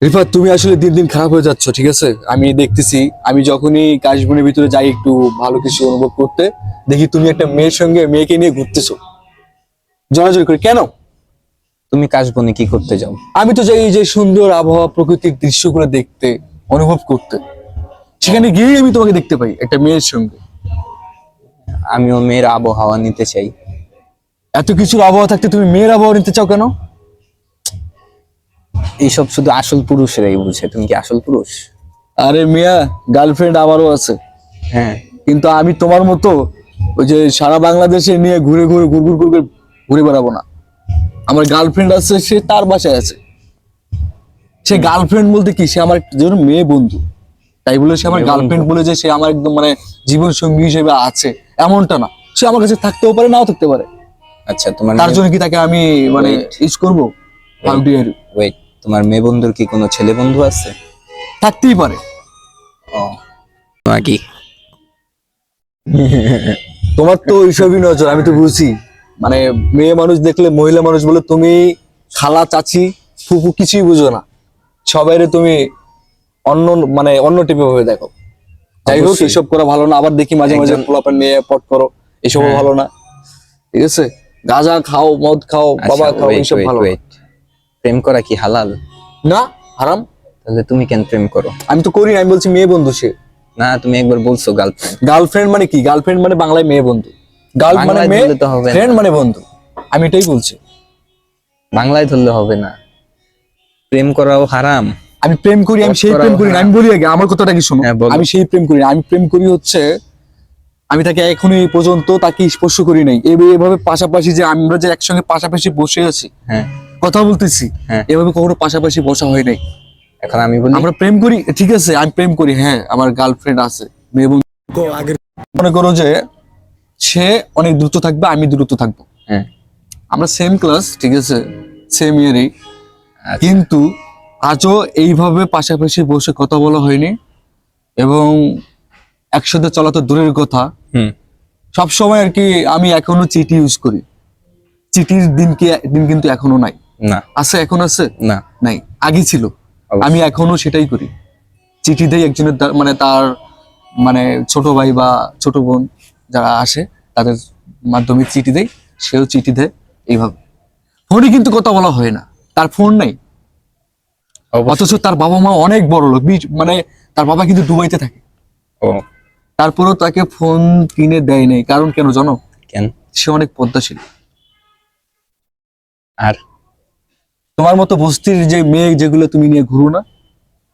রিফাত, তুমি আসলে দিন দিন খারাপ হয়ে যাচ্ছ, ঠিক আছে? আমি দেখতেছি, আমি যখনই কাশবনের ভিতরে যাই একটু ভালো কিছু অনুভব করতে, দেখি তুমি একটা মেয়েকে নিয়ে ঘুরতেছো জড়াজড়ি করে। কেন? তুমি কাশবনে কি করতে যাও? আমি তো যাই এই যে সুন্দর আবহাওয়া, প্রকৃতির দৃশ্যগুলো দেখতে, অনুভব করতে। সেখানে গিয়ে আমি তোমাকে দেখতে পাই একটা মেয়ের সঙ্গে। আমিও মেয়ের আবহাওয়া নিতে চাই। এত কিছুর আবহাওয়া থাকতে তুমি মেয়ের আবহাওয়া নিতে চাও কেন? এইসব শুধু আসল পুরুষেরাই বুঝে। তুমি কি আসল পুরুষ? আরে মিয়া, গার্লফ্রেন্ড আমারও আছে, হ্যাঁ। কিন্তু আমি তোমার মতো ওই যে সারা বাংলাদেশে নিয়ে ঘুরে ঘুরে ঘুরঘুর করে ঘুরে বেড়াবো না। আমার গার্লফ্রেন্ড আছে, সে তার বাসায় আছে। সে গার্লফ্রেন্ড বলতে কি, সে আমার একজন মেয়ে বন্ধু, তাই বলে সে আমার মেয়ে গার্লফ্রেন্ড বন্ধু? বলে যে সে আমার একদম মানে জীবন সঙ্গী হিসেবে আছে এমনটা না। সে আমার কাছে থাকতেও পারে, নাও থাকতে পারে। আচ্ছা, তোমার তার জন্য কি তাকে আমি মানে Wait. ইউজ করবো? How dare you? ওয়েট, তোমার মেয়ে বন্ধুর কি কোনো ছেলে বন্ধু আছে? থাকতেই পারে। ও, নাকি? তোমার তো ওইসবই নজর, আমি তো বুঝি। মানে মেয়ে মানুষ দেখলে মহিলা মানুষ বলে তুমি খালা, চাচি, ফুফু কিছুই বুঝো না। সবাইরে তুমি অন্য মানে অন্য টিপে ভাবে দেখো। যাই হোক, অবশ্যই। এসব করা ভালো না। আবার দেখি মাঝে মাঝে একজন- পোলাপান নিয়ে পট করো, এসবও হ্যাঁ। ভালো না। ঠিক আছে, গাঁজা খাও, মদ খাও, বাবা আচ্ছা, খাও, wait, এইসব wait, ভালো না। wait. প্রেম করা কি হালাল? না, হারাম। তাহলে তুমি কেন প্রেম করো? আমি তো করি না, আমি বলছি মেয়ে বন্ধু সে। না, তুমি একবার বলছো গার্লফ্রেন্ড। গার্লফ্রেন্ড মানে কি? গার্লফ্রেন্ড মানে বাংলায় মেয়ে বন্ধু, গার্ল মানে বাংলায় মেয়ে, বললে তো হবে না। ফ্রেন্ড মানে বন্ধু। আমি এটাই বলছি। বাংলায় ধরলে হবে না। প্রেম করাও হারাম। আমি প্রেম করি, আমি সেই প্রেম করি না। আমি বলি আগে আমার কথাটা কি শোনো। হ্যাঁ, বলো। আমি সেই প্রেম করি না। আমি প্রেম করি হচ্ছে, আমি তাকে এখনো এই পর্যন্ত তাকে স্পর্শ করি নাই। এভাবে পাশাপাশি যে আমরা যে একসঙ্গে পাশাপাশি বসে আছি, হ্যাঁ, কথা বলতেছি, হ্যাঁ। এভাবে কখনো পাশাপাশি বসা হয় নাই। এখন আমি বলি। আমরা প্রেম করি, ঠিক আছে, আমি প্রেম করি, হ্যাঁ, আমার গার্লফ্রেন্ড আছে, মেয়ে বন্ধু। মনে করো যে সে অনেক দ্রুত থাকবে, আমি দ্রুত থাকবো। হ্যাঁ, আমরা সেম ক্লাস, ঠিক আছে, সেম ইয়ারই, আচ্ছা। কিন্তু আজও এইভাবে পাশাপাশি বসে কথা বলা হয়নি। এবং একসাথে চলা তো দূরের কথা, হুম। সব সময় আর কি আমি এখনো চিঠি ইউজ করি। চিঠির দিন কিন্তু এখনো নাই। না, আছে, এখন আছে? না। নাই, আগে ছিল। অবশ্যই। আমি এখনো সেটাই করি। চিঠি দেই একজনের, মানে তার মানে ছোট ভাই বা ছোট বোন যারা আসে, তাদের মাধ্যমে চিঠি দেই, সেও চিঠি দেয়। এইভাবে ফোনে কিন্তু কথা বলা হয় না, তার ফোন নাই। অথচ তার বাবা মা অনেক বড় লোক, মানে তার বাবা কিন্তু দুবাইতে থাকে। ও, তারপরেও তাকে ফোন কিনে দেয় নাই। কারণ কেন জানো? কেন? সে অনেক পদ্মাশীল। আর তোমার মতো বস্তির যে মেয়ে যেগুলো তুমি নিয়ে ঘুরো না,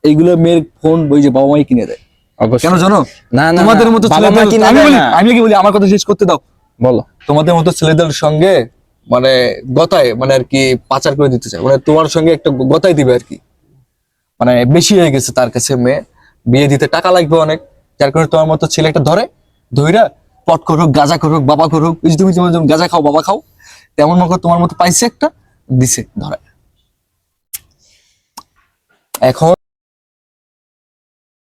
এইগুলো মেয়ের ফোন ওই যে বাবা মাই কিনে দেয়। অবশ্যই। কেন জানো? না, না, তোমাদের না, মতো বাবা মা ছেলেদের, কিনে আমি দেয় বলি, না। আমি কি বলি, আমার কথা শেষ করতে দাও। বলো। তোমাদের মতো ছেলেদের সঙ্গে মানে গতায় মানে আর কি পাচার করে দিতে চায়, মানে তোমার সঙ্গে একটা গতায় দিবে আর কি। মানে বেশি হয়ে গেছে তার কাছে মেয়ে, বিয়ে দিতে টাকা লাগবে অনেক। যার কারণে তোমার মতো ছেলে একটা ধইরা পট করুক, গাঁজা করুক, বাবা করুক, এই যে তুমি যেমন যেমন গাঁজা খাও, বাবা খাও, তেমন মতো তোমার মতো পাইছে একটা, দিছে ধরে। এখন